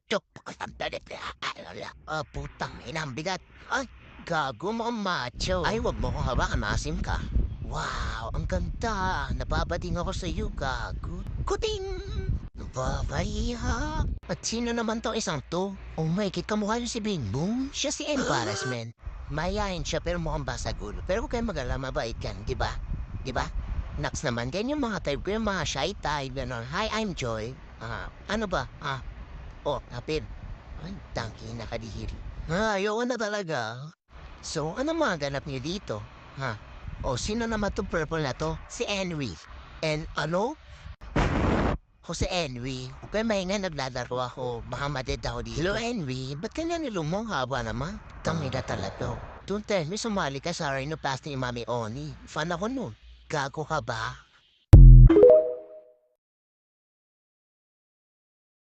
Chok, putang ina, ang bigat. Ay, gago mo macho. Ay, wag mo ko hawakan, maasim ka. Wow, ang ganda. Nababating ako sa iyo, gago. Kuting! Babaya. At sino naman to isang to? Oh my, kamukha niyo si Bing Boom. Siya si Embarrassment. Mayayain siya pero mukhang basagulo. Pero huwag kayong mag-alala, mabait yan, di ba? Di ba? Next naman, ganyan yung mga type ko, yung mga shy type, gano'n. Hi, I'm Joy. Ano ba? Napin. Ay, tangki na kadihiri. Ayoko na talaga. So, ano mga ganap niyo dito? Ha? Sino naman to purple na to? Si Henry. And ano? Jose Henry. Huwag kayo maingay, naglalaro ako. Baka maded ako dito. Hello, Henry. Ba't kanya nilumong haba naman? Tangina talaga. Don't tell me, sumali ka sa rhinoplasty ni Mami Oni. Fan ako nun. Gago ka ba?